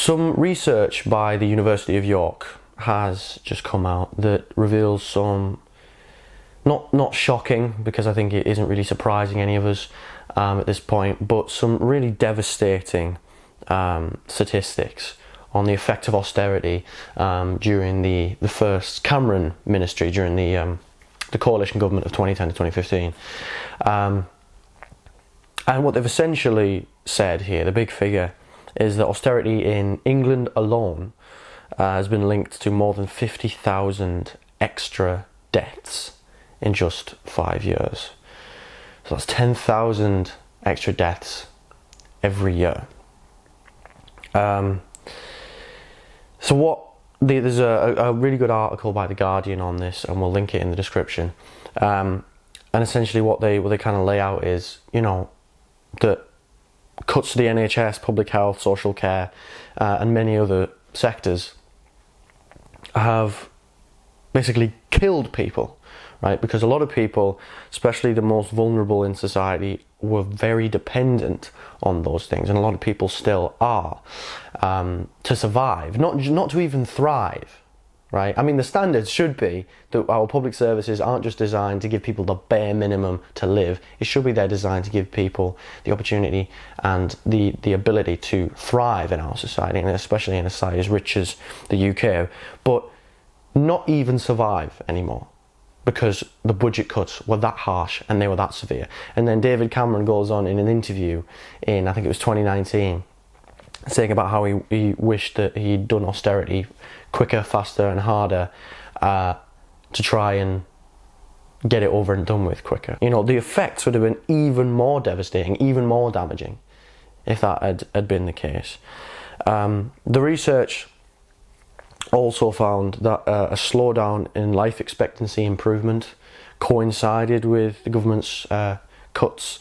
Some research by the University of York has just come out that reveals some, not shocking, because I think it isn't really surprising any of us at this point, but some really devastating statistics on the effect of austerity during the first Cameron ministry, during the coalition government of 2010 to 2015. And what they've essentially said here, the big figure, is that austerity in England alone has been linked to more than 50,000 extra deaths in just 5 years. So that's 10,000 extra deaths every year. There's a really good article by The Guardian on this, and we'll link it in the description. And essentially what they kind of lay out is, that cuts to the NHS, public health, social care, and many other sectors have basically killed people, right? Because a lot of people, especially the most vulnerable in society, were very dependent on those things, and a lot of people still are, to survive, not to even thrive, right? I mean, the standards should be that our public services aren't just designed to give people the bare minimum to live. It should be they're designed to give people the opportunity and the ability to thrive in our society, and especially in a society as rich as the UK, but not even survive anymore, because the budget cuts were that harsh and they were that severe. And then David Cameron goes on in an interview in, I think it was 2019, saying about how he wished that he'd done austerity quicker, faster and harder to try and get it over and done with quicker. The effects would have been even more devastating, even more damaging, if that had been the case. The research also found that a slowdown in life expectancy improvement coincided with the government's cuts,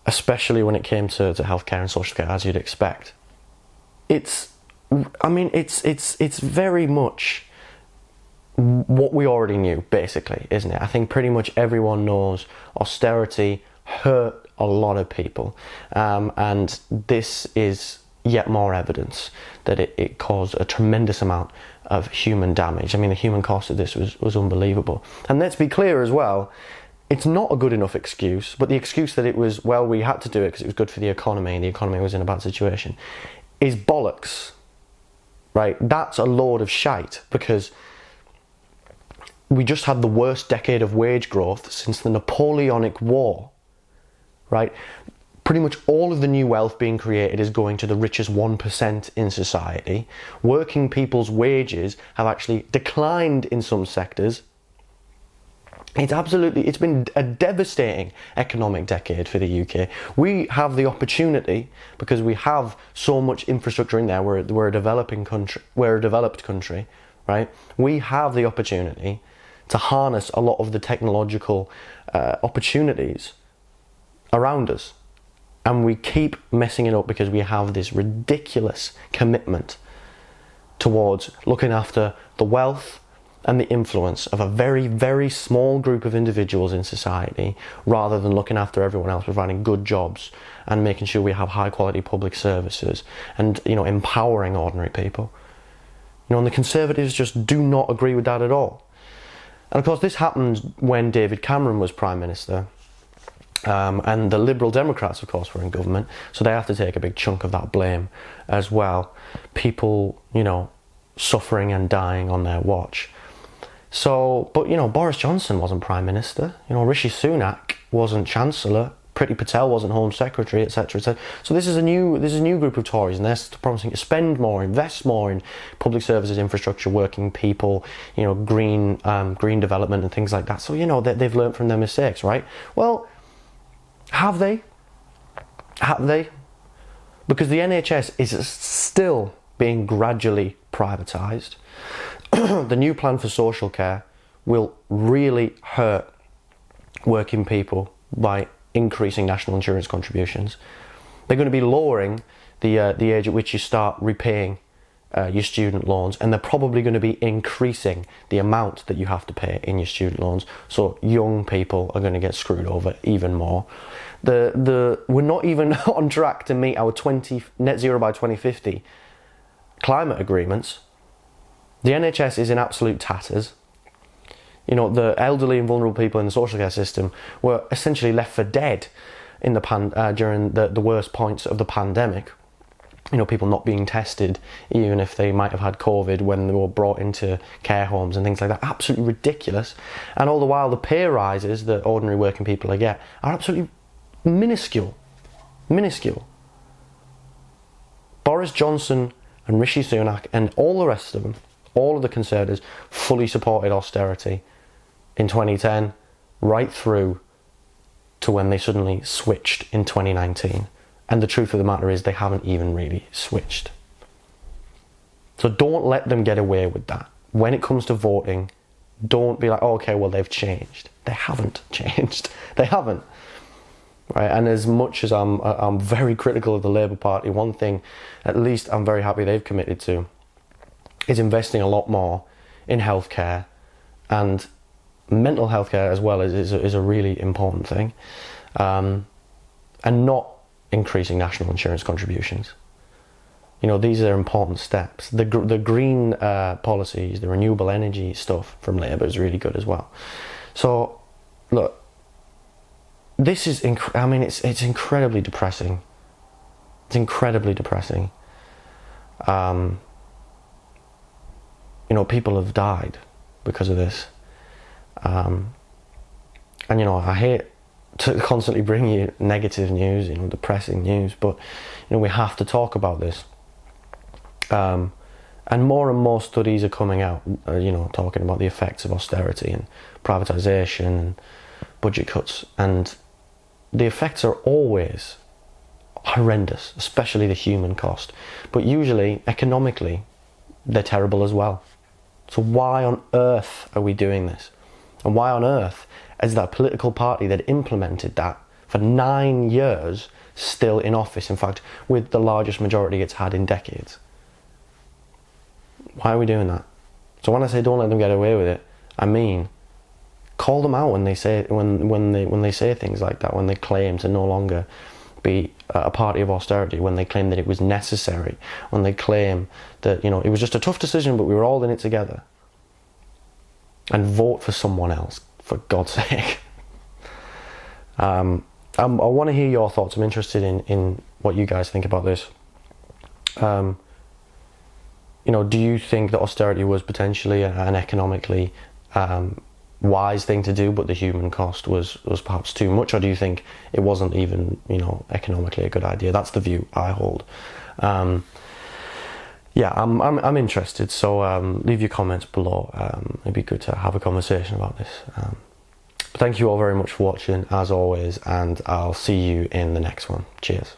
especially when it came to healthcare and social care, as you'd expect. It's very much what we already knew, basically, isn't it? I think pretty much everyone knows austerity hurt a lot of people, and this is yet more evidence that it caused a tremendous amount of human damage. I mean, the human cost of this was unbelievable. And let's be clear as well, it's not a good enough excuse, but the excuse that it was, well, we had to do it because it was good for the economy and the economy was in a bad situation, is bollocks, right? That's a load of shite, because we just had the worst decade of wage growth since the Napoleonic War, right? Pretty much all of the new wealth being created is going to the richest 1% in society. Working people's wages have actually declined in some sectors. It's been a devastating economic decade for the UK. We have the opportunity, because we have so much infrastructure in there. We're a developing country. We're a developed country, right? We have the opportunity to harness a lot of the technological opportunities around us. And we keep messing it up because we have this ridiculous commitment towards looking after the wealth and the influence of a very, very small group of individuals in society, rather than looking after everyone else, providing good jobs and making sure we have high quality public services and, empowering ordinary people. And the Conservatives just do not agree with that at all. And of course, this happened when David Cameron was Prime Minister. And the Liberal Democrats, of course, were in government, so they have to take a big chunk of that blame as well. People, suffering and dying on their watch. So, but Boris Johnson wasn't Prime Minister. Rishi Sunak wasn't Chancellor. Priti Patel wasn't Home Secretary, etc., etc. So this is a new group of Tories, and they're promising to spend more, invest more in public services, infrastructure, working people, green development and things like that. So they've learned from their mistakes, right? Well. Have they? Because the NHS is still being gradually privatised. The new plan for social care will really hurt working people by increasing national insurance contributions. They're going to be lowering the age at which you start repaying your student loans, and they're probably going to be increasing the amount that you have to pay in your student loans. So young people are going to get screwed over even more. We're not even on track to meet our net zero by 2050 climate agreements. The NHS is in absolute tatters. You know, the elderly and vulnerable people in the social care system were essentially left for dead in during the worst points of the pandemic. You know, people not being tested, even if they might have had COVID when they were brought into care homes and things like that. Absolutely ridiculous. And all the while, the pay rises that ordinary working people get are absolutely minuscule. Minuscule. Boris Johnson and Rishi Sunak and all the rest of them, all of the Conservatives, fully supported austerity in 2010, right through to when they suddenly switched in 2019. And the truth of the matter is they haven't even really switched. So don't let them get away with that. When it comes to voting, don't be like, oh, okay, well, they've changed. They haven't changed. They haven't. Right? And as much as I'm very critical of the Labour Party, one thing at least I'm very happy they've committed to is investing a lot more in healthcare, and mental health care as well is a really important thing, and not increasing national insurance contributions. You know, these are important steps. The green policies, the renewable energy stuff from Labour is really good as well. So, look, this is it's incredibly depressing. It's incredibly depressing. You know, people have died because of this. And you know, I hate to constantly bring you negative news, you know, depressing news, but you know, we have to talk about this. And more studies are coming out, you know, talking about the effects of austerity and privatisation and budget cuts, and the effects are always horrendous, especially the human cost, but usually economically they're terrible as well. So why on earth are we doing this? And why on earth is that political party that implemented that for 9 years still in office? In fact, with the largest majority it's had in decades. Why are we doing that? So when I say don't let them get away with it, I mean call them out when they say when they say things like that, when they claim to no longer be a party of austerity, when they claim that it was necessary, when they claim that, you know, it was just a tough decision but we were all in it together. And vote for someone else, for God's sake. I want to hear your thoughts. I'm interested in what you guys think about this. You know, do you think that austerity was potentially an economically wise thing to do, but the human cost was perhaps too much? Or do you think it wasn't even, you know, economically a good idea? That's the view I hold. Yeah, I'm interested, so leave your comments below. It'd be good to have a conversation about this. But thank you all very much for watching, as always, and I'll see you in the next one. Cheers.